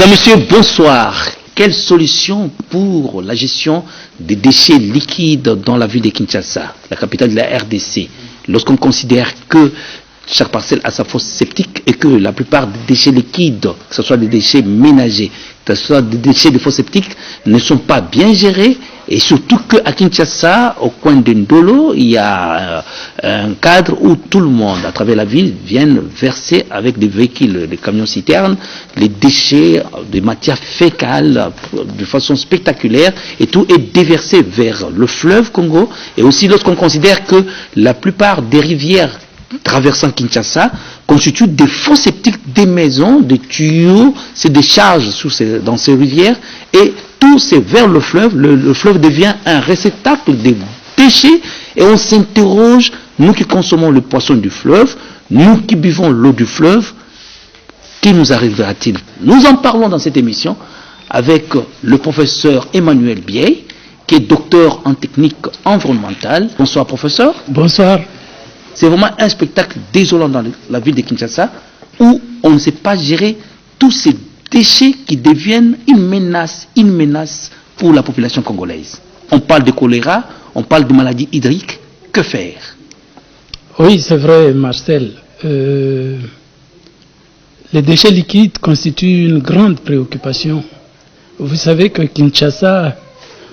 Mesdames, Messieurs, bonsoir. Quelle solution pour la gestion des déchets liquides dans la ville de Kinshasa, la capitale de la RDC, lorsqu'on considère que chaque parcelle a sa fosse septique et que la plupart des déchets liquides, que ce soit des déchets ménagers, que ce soit des déchets de fosses septiques, ne sont pas bien gérés, et surtout qu'à Kinshasa, au coin de Ndolo, il y a un cadre où tout le monde, à travers la ville, vient verser avec des véhicules, des camions-citernes, les déchets de matières fécales de façon spectaculaire, et tout est déversé vers le fleuve Congo. Et aussi lorsqu'on considère que la plupart des rivières traversant Kinshasa constituent des fosses septiques, des maisons, des tuyaux, se déchargent dans ces rivières, et tout c'est vers le fleuve. Le fleuve devient un réceptacle de déchets, et on s'interroge, nous qui consommons le poisson du fleuve, nous qui buvons l'eau du fleuve, qui nous arrivera-t-il? Nous en parlons dans cette émission avec le professeur Emmanuel Biey, qui est docteur en technique environnementale. Bonsoir professeur. Bonsoir. C'est vraiment un spectacle désolant dans la ville de Kinshasa, où on ne sait pas gérer tous ces déchets qui deviennent une menace pour la population congolaise. On parle de choléra, on parle de maladies hydriques. Que faire? Oui, c'est vrai, Marcel. Les déchets liquides constituent une grande préoccupation. Vous savez que Kinshasa,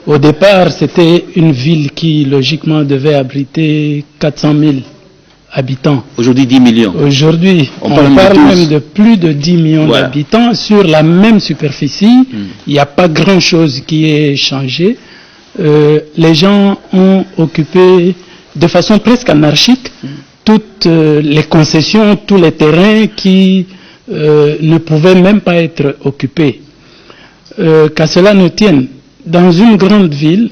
au départ, c'était une ville qui, logiquement, devait abriter 400 000 habitants. Aujourd'hui, 10 millions. Aujourd'hui, on parle même de plus de 10 millions d'habitants sur la même superficie. Il n'y a pas grand-chose qui est changé. Les gens ont occupé de façon presque anarchique toutes les concessions, tous les terrains qui ne pouvaient même pas être occupés. Qu'à cela ne tienne, dans une grande ville,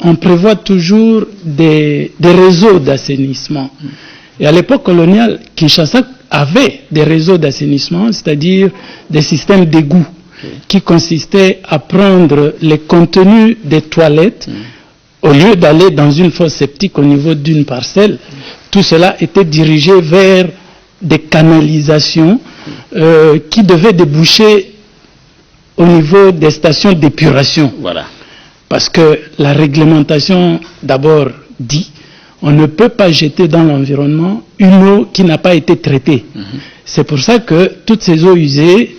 on prévoit toujours des réseaux d'assainissement. Et à l'époque coloniale, Kinshasa avait des réseaux d'assainissement, c'est-à-dire des systèmes d'égouts qui consistaient à prendre les contenus des toilettes au lieu d'aller dans une fosse septique au niveau d'une parcelle. Tout cela était dirigé vers des canalisations qui devaient déboucher au niveau des stations d'épuration. Voilà. Parce que la réglementation d'abord dit on ne peut pas jeter dans l'environnement une eau qui n'a pas été traitée. C'est pour ça que toutes ces eaux usées,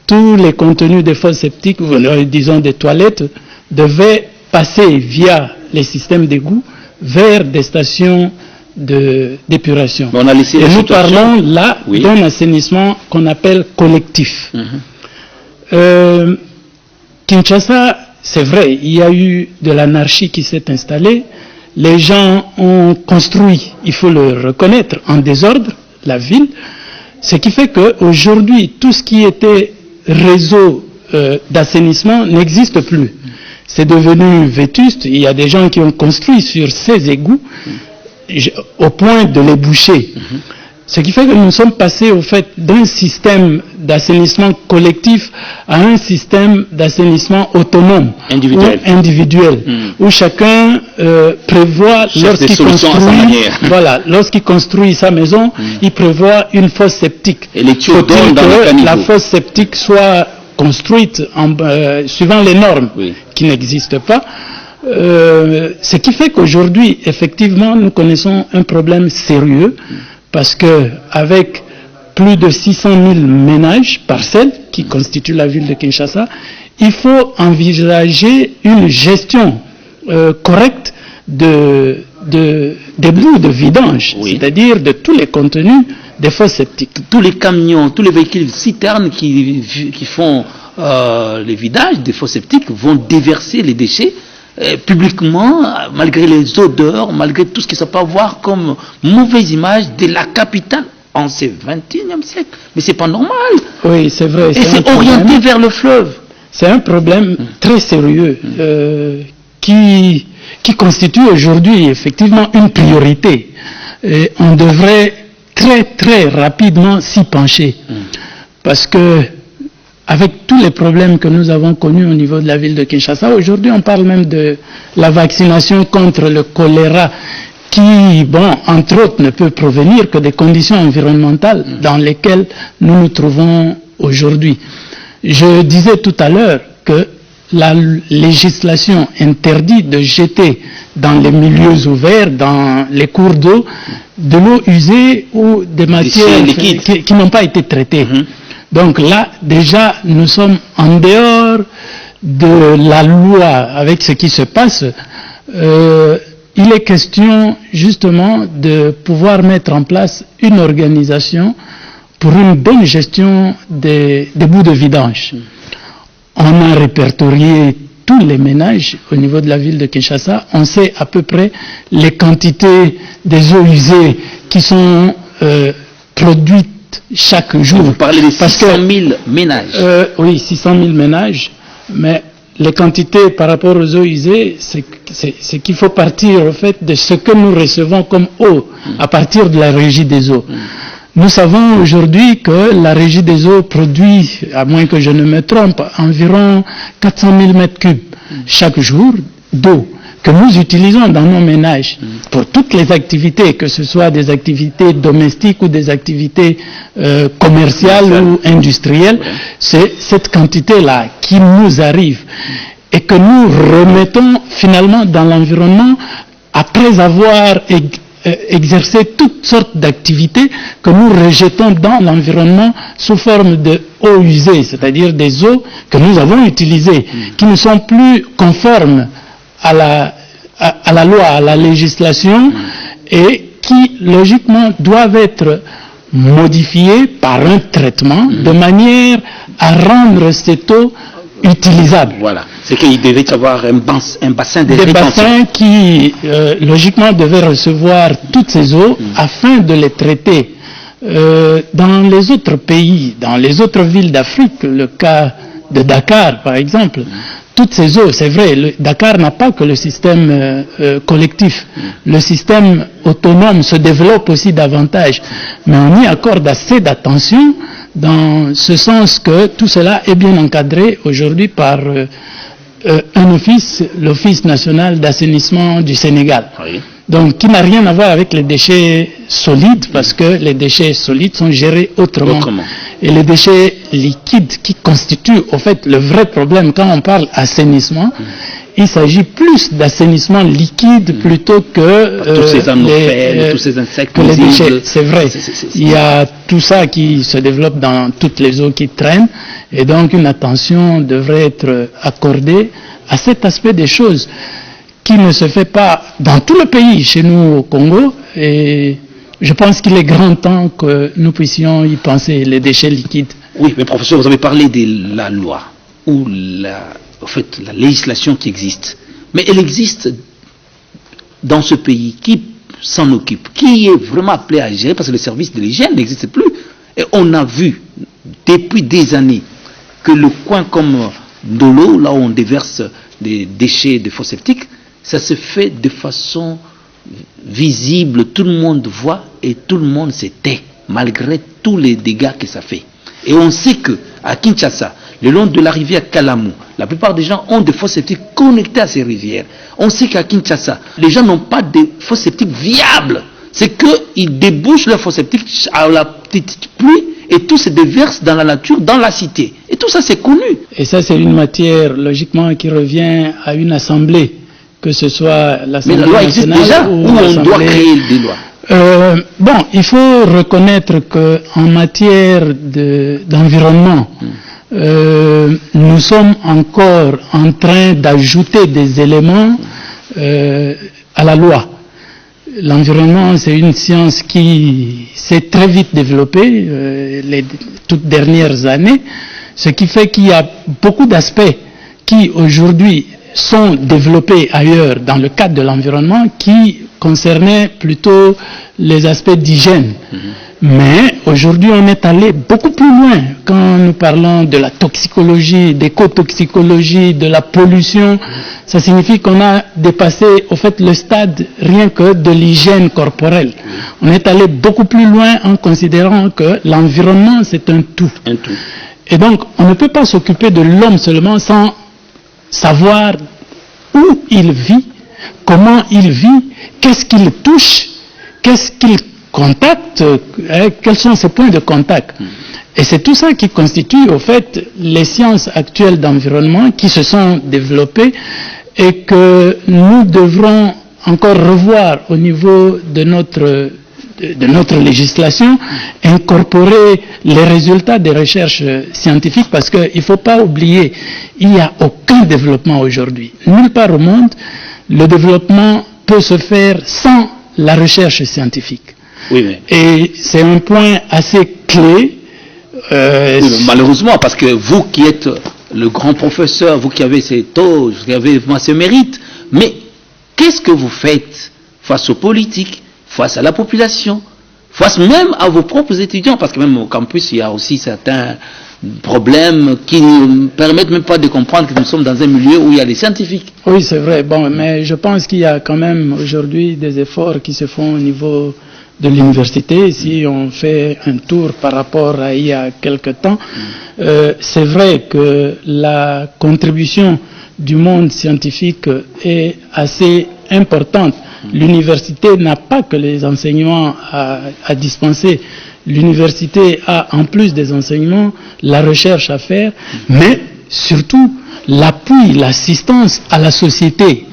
tous les contenus des fosses septiques, disons des toilettes, devaient passer via les systèmes d'égout vers des stations d'épuration. Et nous parlons là d'un assainissement qu'on appelle collectif. Kinshasa, c'est vrai, il y a eu de l'anarchie qui s'est installée. Les gens ont construit, il faut le reconnaître, en désordre, la ville. Ce qui fait qu'aujourd'hui, tout ce qui était réseau d'assainissement n'existe plus. C'est devenu vétuste. Il y a des gens qui ont construit sur ces égouts au point de les boucher. Ce qui fait que nous sommes passés au fait d'un système d'assainissement collectif à un système d'assainissement autonome, individuel, où chacun prévoit lorsqu'il construit sa maison, il prévoit une fosse septique. Et les tuyaux donnent dans le caniveau. La fosse septique soit construite suivant les normes qui n'existent pas. Ce qui fait qu'aujourd'hui, effectivement, nous connaissons un problème sérieux. Parce que avec plus de 600 000 ménages parcelles qui constituent la ville de Kinshasa, il faut envisager une gestion correcte des bouts de vidange, c'est-à-dire de tous les contenus des fosses septiques. Tous les camions, tous les véhicules citernes qui font les vidages des fosses septiques vont déverser les déchets publiquement, malgré les odeurs, malgré tout ce que ça peut avoir comme mauvaise image de la capitale en ce 21e siècle. Mais c'est pas normal. Oui, c'est vrai. Et c'est orienté vers le fleuve. C'est un problème très sérieux qui constitue aujourd'hui effectivement une priorité. Et on devrait très très rapidement s'y pencher. Parce que avec tous les problèmes que nous avons connus au niveau de la ville de Kinshasa, aujourd'hui on parle même de la vaccination contre le choléra qui, entre autres, ne peut provenir que des conditions environnementales dans lesquelles nous nous trouvons aujourd'hui. Je disais tout à l'heure que la législation interdit de jeter dans les milieux ouverts, dans les cours d'eau, de l'eau usée ou des matières qui n'ont pas été traitées. Donc là, déjà, nous sommes en dehors de la loi avec ce qui se passe. Il est question justement de pouvoir mettre en place une organisation pour une bonne gestion des bouts de vidange. On a répertorié tous les ménages au niveau de la ville de Kinshasa. On sait à peu près les quantités des eaux usées qui sont produites chaque jour. Vous parlez de 600 000 ménages. Oui, 600 000 ménages. Mais les quantités par rapport aux eaux usées, c'est qu'il faut partir en fait de ce que nous recevons comme eau à partir de la régie des eaux. Nous savons aujourd'hui que la régie des eaux produit, à moins que je ne me trompe, environ 400 000 mètres cubes chaque jour d'eau que nous utilisons dans nos ménages pour toutes les activités, que ce soit des activités domestiques ou des activités commerciales ou industrielles. C'est cette quantité-là qui nous arrive et que nous remettons finalement dans l'environnement après avoir exercer toutes sortes d'activités que nous rejetons dans l'environnement sous forme de eau usée, c'est-à-dire des eaux que nous avons utilisées, qui ne sont plus conformes à la loi, à la législation, et qui logiquement doivent être modifiées par un traitement de manière à rendre cette eau utilisable. Voilà. C'est qu'il devait y avoir un bassin de rétention. Des bassins qui, logiquement, devaient recevoir toutes ces eaux afin de les traiter. Dans les autres pays, dans les autres villes d'Afrique, le cas de Dakar, par exemple, toutes ces eaux, c'est vrai, Dakar n'a pas que le système collectif. Le système autonome se développe aussi davantage. Mais on y accorde assez d'attention dans ce sens que tout cela est bien encadré aujourd'hui par un office, l'Office national d'assainissement du Sénégal. Oui. Donc, qui n'a rien à voir avec les déchets solides, parce que les déchets solides sont gérés autrement. Et les déchets liquides, qui constituent, au fait, le vrai problème, quand on parle assainissement, il s'agit plus d'assainissement liquide plutôt que tous ces anophèles, tous ces insectes. Que les déchets, c'est vrai. Il y a tout ça qui se développe dans toutes les eaux qui traînent, et donc une attention devrait être accordée à cet aspect des choses qui ne se fait pas dans tout le pays, chez nous au Congo, et je pense qu'il est grand temps que nous puissions y penser, les déchets liquides. Oui, mais professeur, vous avez parlé de la loi, ou la législation qui existe. Mais elle existe dans ce pays. Qui s'en occupe? Qui est vraiment appelé à gérer? Parce que le service de l'hygiène n'existe plus. Et on a vu, depuis des années, que le coin comme Ndolo, là où on déverse des déchets de fosse septique, ça se fait de façon visible, tout le monde voit et tout le monde se tait, malgré tous les dégâts que ça fait. Et on sait que à Kinshasa, le long de la rivière Kalamu, la plupart des gens ont des fosses septiques connectées à ces rivières. On sait qu'à Kinshasa, les gens n'ont pas de fosses septiques viables. C'est qu'ils débouchent leurs fosses septiques à la petite pluie et tout se déverse dans la nature, dans la cité. Et tout ça, c'est connu. Et ça, c'est une matière, logiquement, qui revient à une assemblée, que ce soit l'Assemblée nationale. Mais la loi existe déjà, ou on doit créer des lois? Bon, il faut reconnaître qu'en matière d'environnement, nous sommes encore en train d'ajouter des éléments à la loi. L'environnement, c'est une science qui s'est très vite développée les toutes dernières années, ce qui fait qu'il y a beaucoup d'aspects qui aujourd'hui sont développés ailleurs dans le cadre de l'environnement qui concernaient plutôt les aspects d'hygiène. Mais aujourd'hui, on est allé beaucoup plus loin quand nous parlons de la toxicologie, d'écotoxicologie, de la pollution. Ça signifie qu'on a dépassé, au fait, le stade rien que de l'hygiène corporelle. On est allé beaucoup plus loin en considérant que l'environnement, c'est un tout. Et donc, on ne peut pas s'occuper de l'homme seulement sans savoir où il vit, comment il vit, qu'est-ce qu'il touche, qu'est-ce qu'il contacte, quels sont ses points de contact. Et c'est tout ça qui constitue, au fait, les sciences actuelles d'environnement qui se sont développées et que nous devrons encore revoir au niveau de notre législation, incorporer les résultats des recherches scientifiques, parce qu'il ne faut pas oublier, il n'y a aucun développement aujourd'hui. Nulle part au monde, le développement peut se faire sans la recherche scientifique. Oui, mais... Et c'est un point assez clé. Oui, malheureusement, parce que vous qui êtes le grand professeur, vous qui avez ces taux, vous qui avez ce mérite, mais qu'est-ce que vous faites face aux politiques, face à la population, face même à vos propres étudiants, parce que même au campus, il y a aussi certains problèmes qui ne permettent même pas de comprendre que nous sommes dans un milieu où il y a des scientifiques. Oui, c'est vrai. Bon, mais je pense qu'il y a quand même aujourd'hui des efforts qui se font au niveau de l'université. Si on fait un tour par rapport à il y a quelque temps, c'est vrai que la contribution du monde scientifique est assez importante. L'université n'a pas que les enseignements à dispenser. L'université a, en plus des enseignements, la recherche à faire, mais surtout l'appui, l'assistance à la société.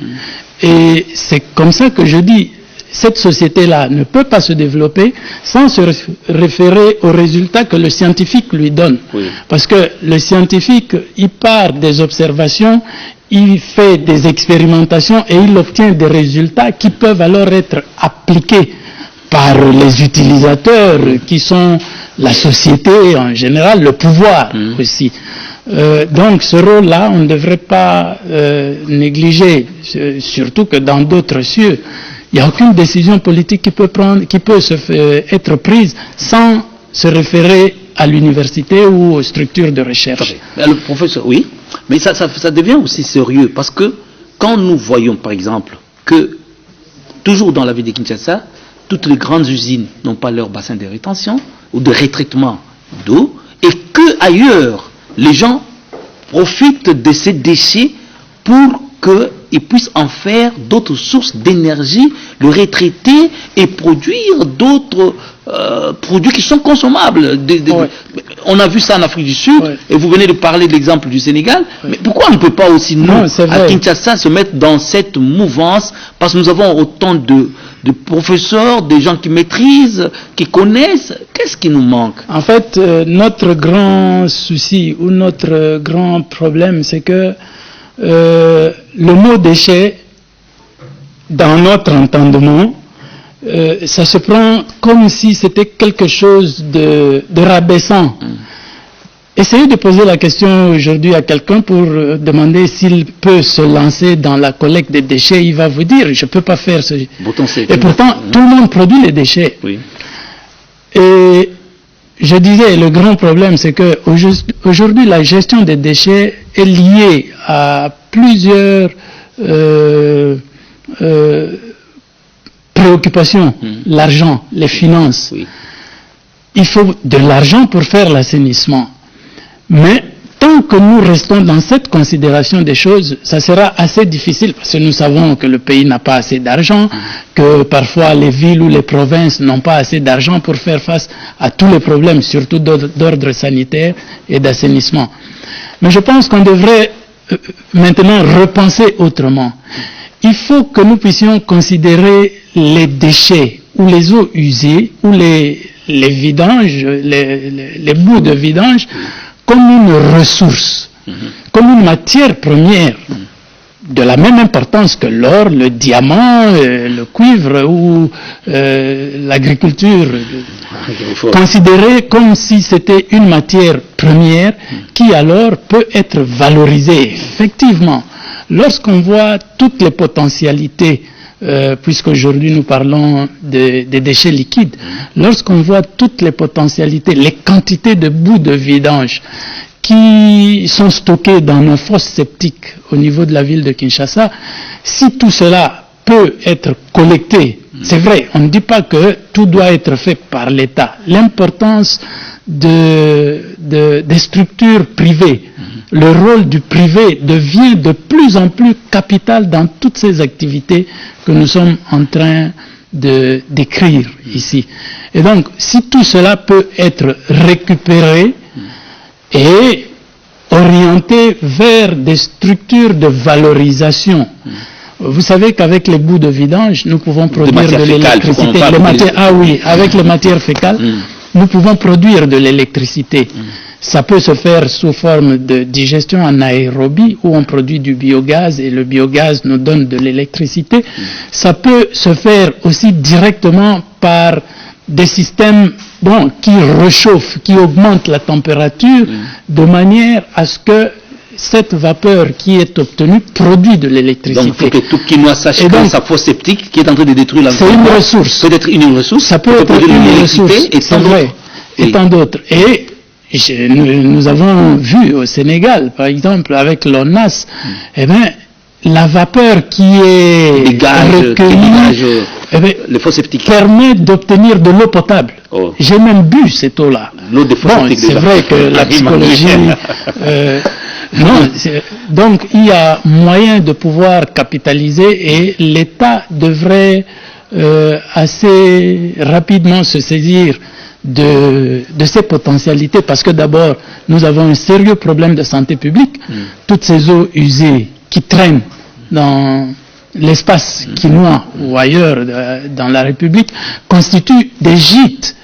Et c'est comme ça que je dis, cette société-là ne peut pas se développer sans se référer aux résultats que le scientifique lui donne. Oui. Parce que le scientifique, il part des observations, il fait des expérimentations et il obtient des résultats qui peuvent alors être appliqués par les utilisateurs qui sont la société en général, le pouvoir aussi. Donc ce rôle-là, on ne devrait pas négliger, surtout que dans d'autres cieux, il n'y a aucune décision politique qui peut être prise sans se référer à l'université ou aux structures de recherche. Le professeur, oui, mais ça devient aussi sérieux parce que quand nous voyons par exemple que toujours dans la ville de Kinshasa, toutes les grandes usines n'ont pas leur bassin de rétention ou de retraitement d'eau et que ailleurs les gens profitent de ces déchets pour qu'ils puissent en faire d'autres sources d'énergie, le retraiter et produire d'autres produits qui sont consommables. On a vu ça en Afrique du Sud, et vous venez de parler de l'exemple du Sénégal, mais pourquoi on ne peut pas aussi, nous, à Kinshasa, se mettre dans cette mouvance, parce que nous avons autant de professeurs, des gens qui maîtrisent, qui connaissent. Qu'est-ce qui nous manque? En fait, notre grand souci ou notre grand problème, c'est que le mot déchet, dans notre entendement, ça se prend comme si c'était quelque chose de rabaissant. Essayez de poser la question aujourd'hui à quelqu'un pour demander s'il peut se lancer dans la collecte des déchets. Il va vous dire, je ne peux pas faire ce... Et pourtant, tout le monde produit les déchets. Oui. Et je disais, le grand problème, c'est que aujourd'hui, la gestion des déchets est liée à plusieurs préoccupations. L'argent, les finances. Oui. Il faut de l'argent pour faire l'assainissement. Mais tant que nous restons dans cette considération des choses, ça sera assez difficile parce que nous savons que le pays n'a pas assez d'argent, que parfois les villes ou les provinces n'ont pas assez d'argent pour faire face à tous les problèmes, surtout d'ordre sanitaire et d'assainissement. Mais je pense qu'on devrait maintenant repenser autrement. Il faut que nous puissions considérer les déchets ou les eaux usées ou les vidanges, les bouts de vidange comme une ressource, comme une matière première de la même importance que l'or, le diamant, le cuivre ou l'agriculture, considérée comme si c'était une matière première qui alors peut être valorisée. Effectivement, lorsqu'on voit toutes les potentialités, puisqu'aujourd'hui nous parlons des déchets liquides, lorsqu'on voit toutes les potentialités, les quantités de bouts de vidange qui sont stockés dans nos fosses septiques au niveau de la ville de Kinshasa, si tout cela peut être collecté, c'est vrai, on ne dit pas que tout doit être fait par l'État. L'importance des structures privées, le rôle du privé devient de plus en plus capital dans toutes ces activités que nous sommes en train d'écrire ici. Et donc, si tout cela peut être récupéré et orienté vers des structures de valorisation. Vous savez qu'avec les bouts de vidange, nous pouvons produire de l'électricité. Ah oui, avec les matières fécales, nous pouvons produire de l'électricité. Ça peut se faire sous forme de digestion anaérobie, où on produit du biogaz et le biogaz nous donne de l'électricité. Ça peut se faire aussi directement par des systèmes qui réchauffent, qui augmentent la température de manière à ce que cette vapeur qui est obtenue produit de l'électricité. Donc, il faut que tout Kinois sache que sa fosse septique qui est en train de détruire l'environnement. C'est une ressource. Peut être une ressource. Ça peut être une ressource, c'est vrai. Et tant d'autres. Et nous avons vu au Sénégal, par exemple, avec l'ONAS, la vapeur qui est recueillie les fosses septiques permet d'obtenir de l'eau potable. J'ai même bu cette eau-là. C'est vrai que la psychologie... donc il y a moyen de pouvoir capitaliser et l'État devrait assez rapidement se saisir de ces potentialités, parce que d'abord nous avons un sérieux problème de santé publique. Toutes ces eaux usées qui traînent dans l'espace quinois ou ailleurs dans la République constituent des gîtes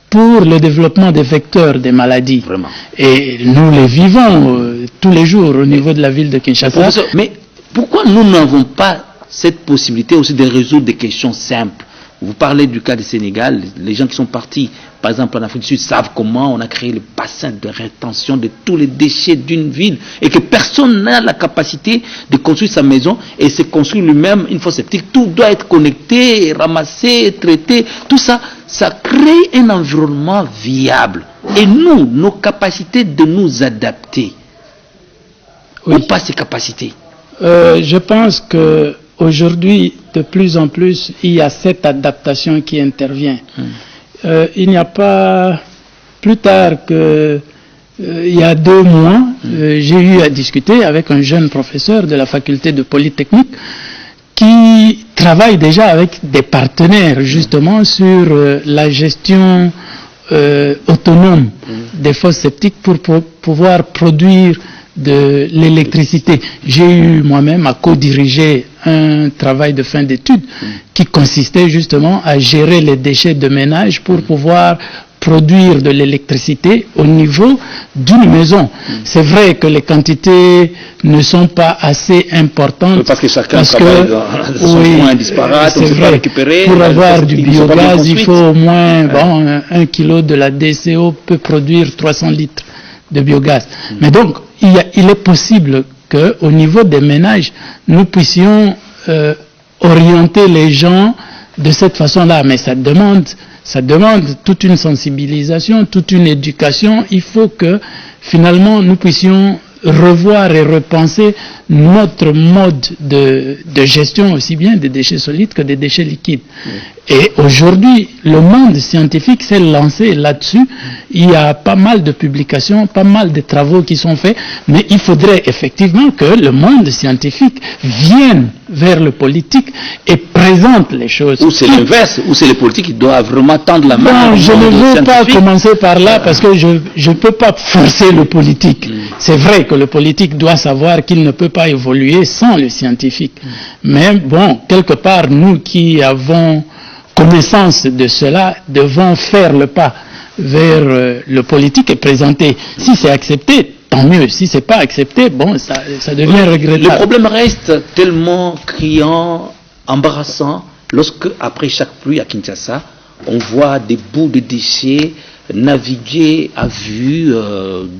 pour le développement des vecteurs des maladies. Vraiment. Et nous les vivons tous les jours au niveau de la ville de Kinshasa. Mais pourquoi nous n'avons pas cette possibilité aussi de résoudre des questions simples? Vous parlez du cas du Sénégal, les gens qui sont partis, par exemple en Afrique du Sud, savent comment on a créé le bassin de rétention de tous les déchets d'une ville et que personne n'a la capacité de construire sa maison et se construire lui-même une fosse septique. Tout doit être connecté, ramassé, traité, tout ça, ça crée un environnement viable. Et nous, nos capacités de nous adapter, ou pas ces capacités? Je pense que aujourd'hui, de plus en plus, il y a cette adaptation qui intervient. Il n'y a pas plus tard que il y a 2 mois, j'ai eu à discuter avec un jeune professeur de la faculté de Polytechnique qui travaille déjà avec des partenaires justement sur la gestion autonome des fosses septiques pour pouvoir produire de l'électricité. J'ai eu moi-même à co-diriger un travail de fin d'études qui consistait justement à gérer les déchets de ménage pour pouvoir produire de l'électricité au niveau d'une maison. C'est vrai que les quantités ne sont pas assez importantes. Parce que chacun travaille dans son point disparate, c'est vrai. Récupérer, pour avoir du biogaz, il faut au moins 1 kilo de la DCO peut produire 300 litres de biogaz. Mais donc, il est possible qu'au niveau des ménages, nous puissions orienter les gens de cette façon-là. Mais ça demande toute une sensibilisation, toute une éducation. Il faut que finalement nous puissions revoir et repenser notre mode de gestion aussi bien des déchets solides que des déchets liquides. Et aujourd'hui, le monde scientifique s'est lancé là-dessus. Il y a pas mal de publications, pas mal de travaux qui sont faits, mais il faudrait effectivement que le monde scientifique vienne vers le politique et présente les choses. Ou c'est l'inverse, ou c'est le politique qui doit vraiment tendre la main. Non, je ne veux pas commencer par là parce que je ne peux pas forcer le politique. C'est vrai que le politique doit savoir qu'il ne peut pas évoluer sans le scientifique. Mais bon, quelque part, nous qui avons connaissance de cela, devons faire le pas vers le politique et présenter. Si c'est accepté, tant mieux. Si c'est pas accepté, bon, ça devient regrettable. Le problème reste tellement criant, embarrassant, lorsque, après chaque pluie à Kinshasa, on voit des bouts de déchets naviguer à vue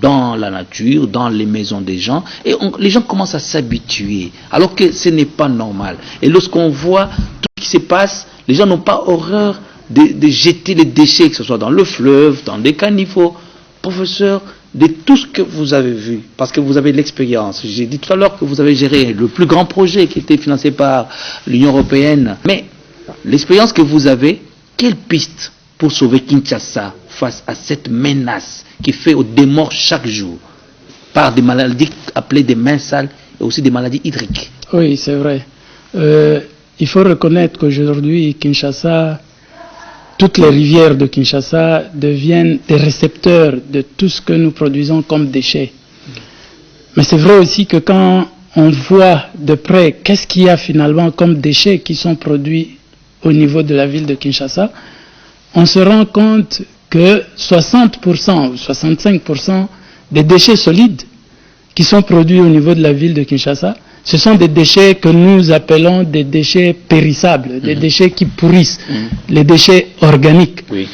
dans la nature, dans les maisons des gens, et les gens commencent à s'habituer, alors que ce n'est pas normal. Et lorsqu'on voit tout ce qui se passe, les gens n'ont pas horreur de jeter les déchets, que ce soit dans le fleuve, dans des caniveaux. Professeur, de tout ce que vous avez vu, parce que vous avez de l'expérience, j'ai dit tout à l'heure que vous avez géré le plus grand projet qui était financé par l'Union européenne, mais l'expérience que vous avez, quelle piste pour sauver Kinshasa face à cette menace qui fait des morts chaque jour par des maladies appelées des mains sales et aussi des maladies hydriques? Oui, c'est vrai. il faut reconnaître qu'aujourd'hui, Kinshasa, toutes les rivières de Kinshasa deviennent des récepteurs de tout ce que nous produisons comme déchets. Mais c'est vrai aussi que quand on voit de près qu'est-ce qu'il y a finalement comme déchets qui sont produits au niveau de la ville de Kinshasa, on se rend compte que 60% ou 65% des déchets solides qui sont produits au niveau de la ville de Kinshasa, ce sont des déchets que nous appelons des déchets périssables, des déchets qui pourrissent, les déchets organiques. Oui.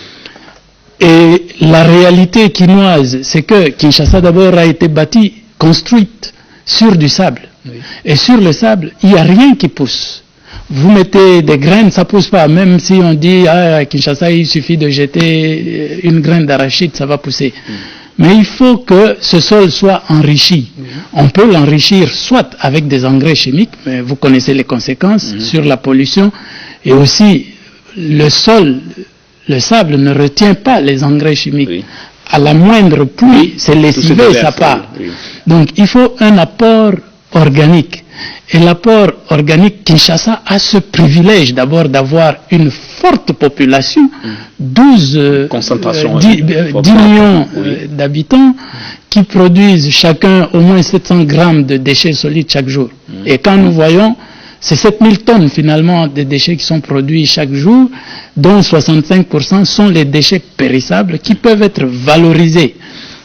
Et la réalité quinoise, c'est que Kinshasa d'abord a été bâtie, construite sur du sable. Oui. Et sur le sable, il n'y a rien qui pousse. Vous mettez des graines, ça ne pousse pas. Même si on dit, à Kinshasa, il suffit de jeter une graine d'arachide, ça va pousser. Mais il faut que ce sol soit enrichi. On peut l'enrichir soit avec des engrais chimiques, mais vous connaissez les conséquences sur la pollution, et aussi le sol, le sable ne retient pas les engrais chimiques. Oui. À la moindre pluie, c'est lessivé, ça part. Oui. Donc il faut un apport organique. Et l'apport organique, Kinshasa a ce privilège d'abord d'avoir une forte population, 10 millions d'habitants qui produisent chacun au moins 700 grammes de déchets solides chaque jour. Et quand nous voyons, c'est 7000 tonnes finalement de déchets qui sont produits chaque jour, dont 65% sont les déchets périssables qui peuvent être valorisés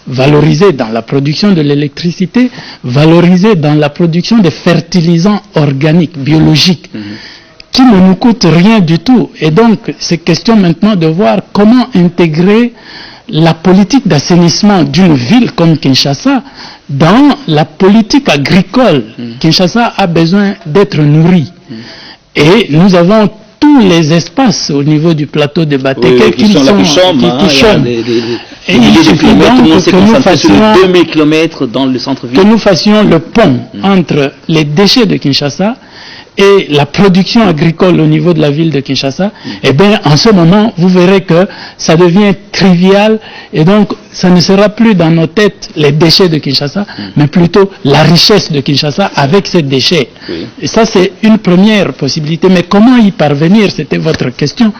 dans la production de l'électricité, valorisés dans la production des fertilisants organiques, biologiques, qui ne nous coûtent rien du tout. Et donc, c'est question maintenant de voir comment intégrer la politique d'assainissement d'une ville comme Kinshasa dans la politique agricole. Kinshasa a besoin d'être nourri. Et nous avons tous les espaces au niveau du plateau de Batéké qui chôment. Et il suffit donc que nous fassions 2000 km dans le centre-ville. Que nous fassions le pont entre les déchets de Kinshasa et la production agricole au niveau de la ville de Kinshasa. Et bien, en ce moment, vous verrez que ça devient trivial et donc ça ne sera plus dans nos têtes les déchets de Kinshasa, mais plutôt la richesse de Kinshasa avec ces déchets. Oui. Et ça, c'est une première possibilité. Mais comment y parvenir? C'était votre question.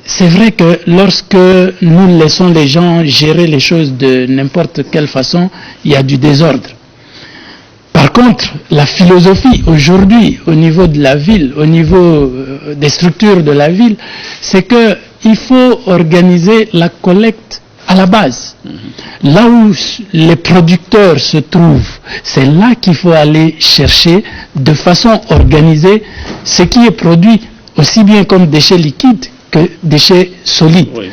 C'est vrai que lorsque nous laissons les gens gérer les choses de n'importe quelle façon, il y a du désordre. Par contre, la philosophie aujourd'hui au niveau de la ville, au niveau des structures de la ville, c'est qu'il faut organiser la collecte à la base. Là où les producteurs se trouvent, c'est là qu'il faut aller chercher de façon organisée ce qui est produit aussi bien comme déchets liquides que déchets solides. Oui.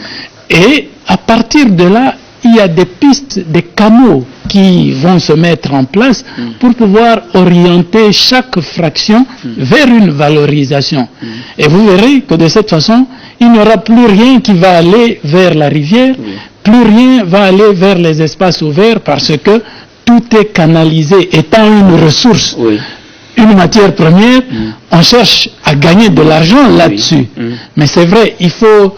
Et à partir de là, il y a des pistes, des canaux qui vont se mettre en place pour pouvoir orienter chaque fraction vers une valorisation. Et vous verrez que de cette façon, il n'y aura plus rien qui va aller vers la rivière, plus rien va aller vers les espaces ouverts parce que tout est canalisé, étant une ressource. Oui. Une matière première, on cherche à gagner de l'argent là-dessus. Mais c'est vrai, il faut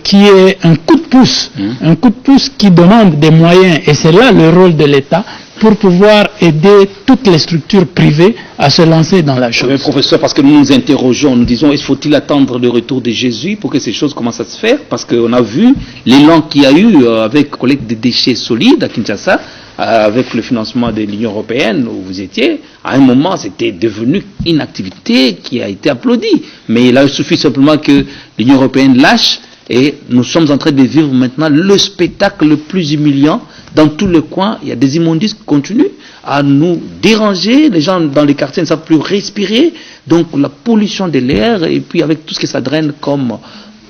qu'il y ait un coup de pouce qui demande des moyens. Et c'est là le rôle de l'État pour pouvoir aider toutes les structures privées à se lancer dans la chose. Mais professeur, parce que nous nous interrogeons, nous disons, faut-il attendre le retour de Jésus pour que ces choses commencent à se faire? Parce qu'on a vu l'élan qu'il y a eu avec la collecte des déchets solides à Kinshasa, avec le financement de l'Union européenne où vous étiez, à un moment c'était devenu une activité qui a été applaudie. Mais il a suffi simplement que l'Union européenne lâche et nous sommes en train de vivre maintenant le spectacle le plus humiliant. Dans tous les coins, il y a des immondices qui continuent à nous déranger. Les gens dans les quartiers ne savent plus respirer. Donc la pollution de l'air et puis avec tout ce que ça draine comme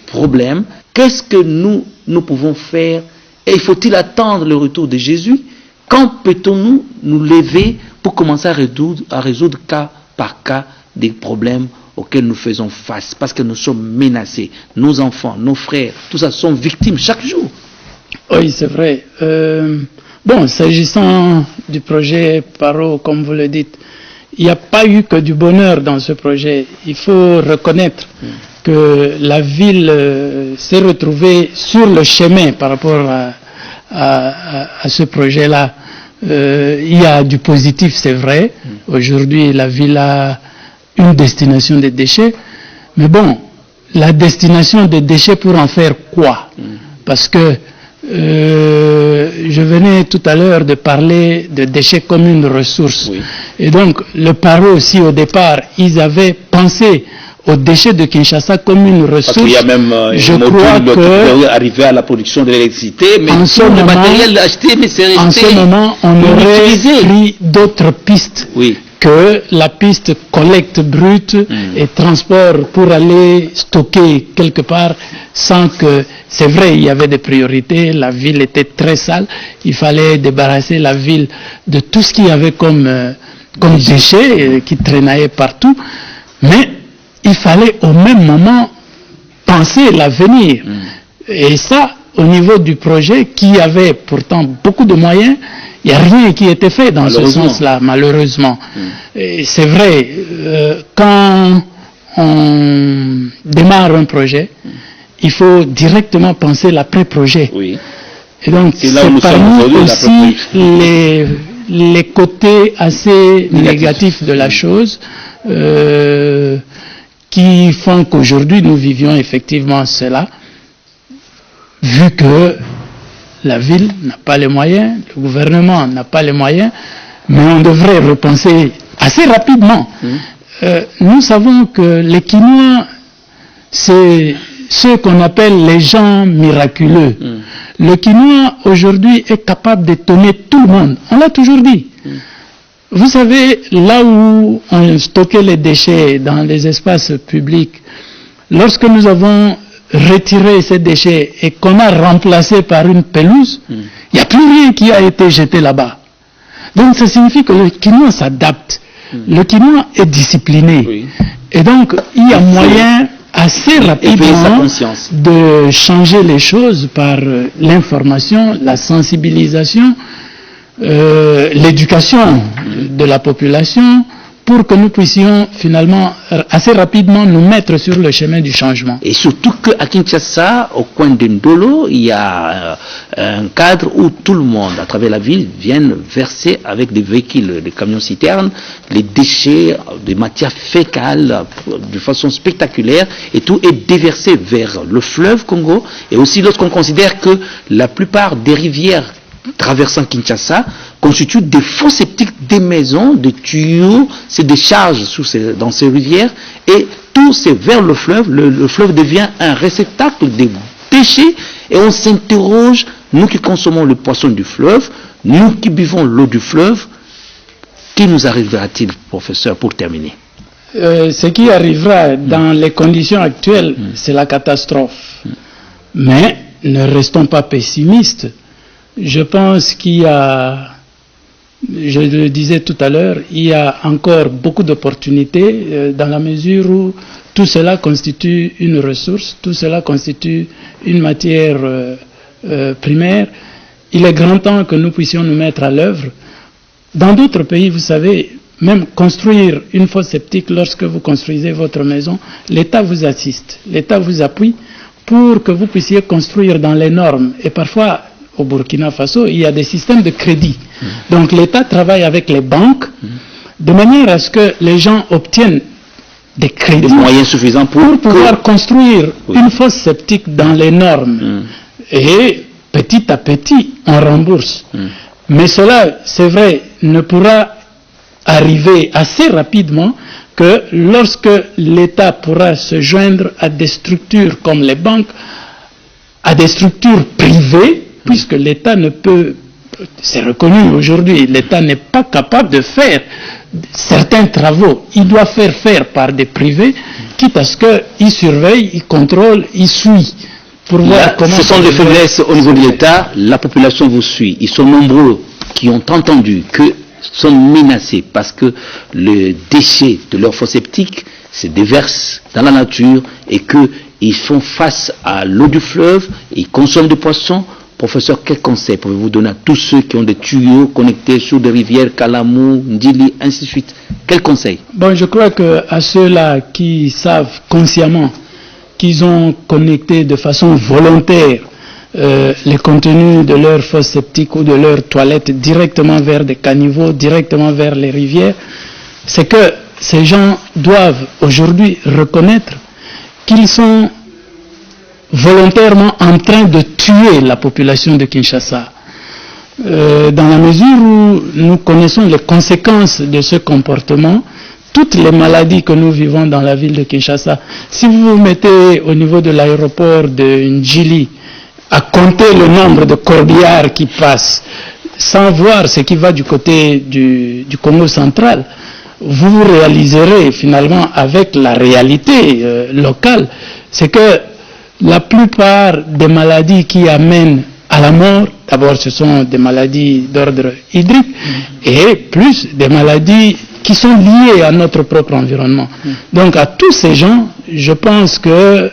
problème. Qu'est-ce que nous pouvons faire? Et faut-il attendre le retour de Jésus? Quand peut-on nous lever pour commencer à résoudre cas par cas des problèmes auxquels nous faisons face? Parce que nous sommes menacés. Nos enfants, nos frères, tout ça sont victimes chaque jour. Oui, c'est vrai. Bon, s'agissant du projet Paro, comme vous le dites, il n'y a pas eu que du bonheur dans ce projet. Il faut reconnaître que la ville s'est retrouvée sur le chemin par rapport à ce projet-là. Il y a du positif, c'est vrai. Aujourd'hui, la ville a une destination des déchets. Mais bon, la destination des déchets pour en faire quoi? Parce que je venais tout à l'heure de parler de déchets comme une ressource. Oui. Et donc, le PARO aussi, au départ, ils avaient pensé aux déchets de Kinshasa comme une ressource. Parce qu'il y a même je crois que peut arriver à la production de l'électricité, mais en ce moment, le matériel acheté, mais c'est resté. En ce moment, on aurait pris d'autres pistes. Oui. Que la piste collecte brute et transport pour aller stocker quelque part sans que, c'est vrai, il y avait des priorités, la ville était très sale, il fallait débarrasser la ville de tout ce qu'il y avait comme déchets qui traînaient partout, mais il fallait au même moment penser l'avenir. Et ça, au niveau du projet, qui avait pourtant beaucoup de moyens, il n'y a rien qui était fait dans ce sens-là, malheureusement. Et c'est vrai, quand on démarre un projet, il faut directement penser l'après-projet. Oui. Et donc, c'est parmi aussi les côtés assez négatifs de la chose qui font qu'aujourd'hui, nous vivions effectivement cela, vu que la ville n'a pas les moyens, le gouvernement n'a pas les moyens, mais on devrait repenser assez rapidement. Nous savons que les Kinois, c'est ceux qu'on appelle les gens miraculeux. Le Kinois, aujourd'hui, est capable d'étonner tout le monde. On l'a toujours dit. Vous savez, là où on stockait les déchets dans les espaces publics, lorsque nous avons retirer ces déchets et qu'on a remplacé par une pelouse, il n'y a plus rien qui a été jeté là-bas. Donc ça signifie que le Kinois s'adapte. Le Kinois est discipliné. Oui. Et donc il y a moyen assez rapidement de changer les choses par l'information, la sensibilisation, l'éducation de la population, pour que nous puissions finalement assez rapidement nous mettre sur le chemin du changement. Et surtout qu'à Kinshasa, au coin de Ndolo, il y a un cadre où tout le monde, à travers la ville, viennent verser avec des véhicules, des camions-citernes, les déchets, des matières fécales de façon spectaculaire, et tout est déversé vers le fleuve Congo. Et aussi lorsqu'on considère que la plupart des rivières traversant Kinshasa constituent des fosses septiques, des maisons, des tuyaux, c'est des charges dans ces rivières, et tout c'est vers le fleuve. Le fleuve devient un réceptacle des déchets, et on s'interroge, nous qui consommons le poisson du fleuve, nous qui buvons l'eau du fleuve, qui nous arrivera-t-il, professeur, pour terminer? Ce qui arrivera dans les conditions actuelles, c'est la catastrophe. Mais ne restons pas pessimistes. Je pense qu'il y a, je le disais tout à l'heure, il y a encore beaucoup d'opportunités dans la mesure où tout cela constitue une ressource, tout cela constitue une matière primaire. Il est grand temps que nous puissions nous mettre à l'œuvre. Dans d'autres pays, vous savez, même construire une fosse septique, lorsque vous construisez votre maison, l'État vous assiste, l'État vous appuie pour que vous puissiez construire dans les normes. Et parfois, au Burkina Faso, il y a des systèmes de crédit. Donc l'État travaille avec les banques de manière à ce que les gens obtiennent des crédits, des moyens suffisants pour pouvoir construire une fosse septique dans les normes. Et petit à petit, on rembourse. Mais cela, c'est vrai, ne pourra arriver assez rapidement que lorsque l'État pourra se joindre à des structures comme les banques, à des structures privées, puisque l'État ne peut, c'est reconnu aujourd'hui, l'État n'est pas capable de faire certains travaux. Il doit faire par des privés, quitte à ce qu'ils surveillent, ils contrôlent, ils suivent. Pour voir comment ce sont des faiblesses au niveau de l'État, la population vous suit. Ils sont nombreux qui ont entendu que sont menacés parce que les déchets de leurs fosses septiques se déversent dans la nature et qu'ils font face à l'eau du fleuve, ils consomment du poisson. Professeur, quel conseil pouvez-vous donner à tous ceux qui ont des tuyaux connectés sur des rivières, Kalamou, Ndili, ainsi de suite? Quel conseil? Bon, je crois qu'à ceux-là qui savent consciemment qu'ils ont connecté de façon volontaire les contenus de leurs fosses septiques ou de leurs toilettes directement vers des caniveaux, directement vers les rivières, c'est que ces gens doivent aujourd'hui reconnaître qu'ils sont volontairement en train de tuer la population de Kinshasa. Dans la mesure où nous connaissons les conséquences de ce comportement, toutes les maladies que nous vivons dans la ville de Kinshasa, si vous vous mettez au niveau de l'aéroport de Ndjili, à compter le nombre de corbillards qui passent, sans voir ce qui va du côté du Congo central, vous réaliserez finalement avec la réalité locale, c'est que la plupart des maladies qui amènent à la mort, d'abord ce sont des maladies d'ordre hydrique et plus des maladies qui sont liées à notre propre environnement. Donc à tous ces gens, je pense que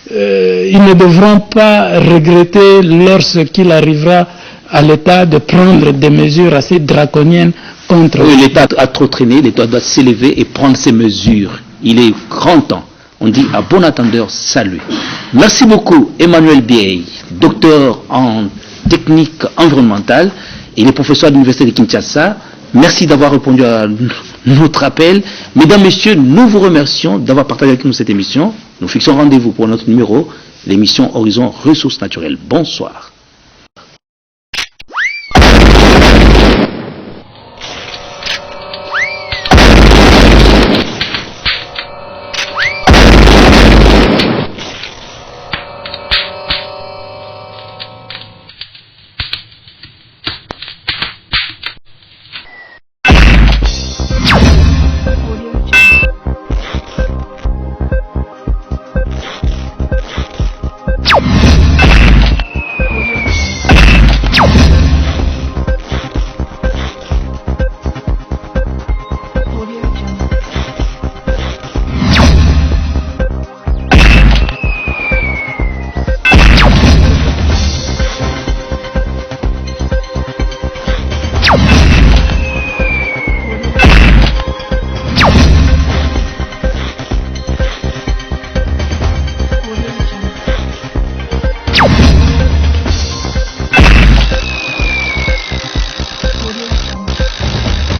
ils ne devront pas regretter lorsqu'il arrivera à l'État de prendre des mesures assez draconiennes contre... Oui, l'État a trop traîné, l'État doit s'élever et prendre ses mesures. Il est grand temps. On dit à bon entendeur, salut. Merci beaucoup Emmanuel Biey, docteur en technique environnementale. Il est professeur à l'Université de Kinshasa. Merci d'avoir répondu à notre appel. Mesdames, Messieurs, nous vous remercions d'avoir partagé avec nous cette émission. Nous fixons rendez-vous pour notre numéro, l'émission Horizon Ressources Naturelles. Bonsoir.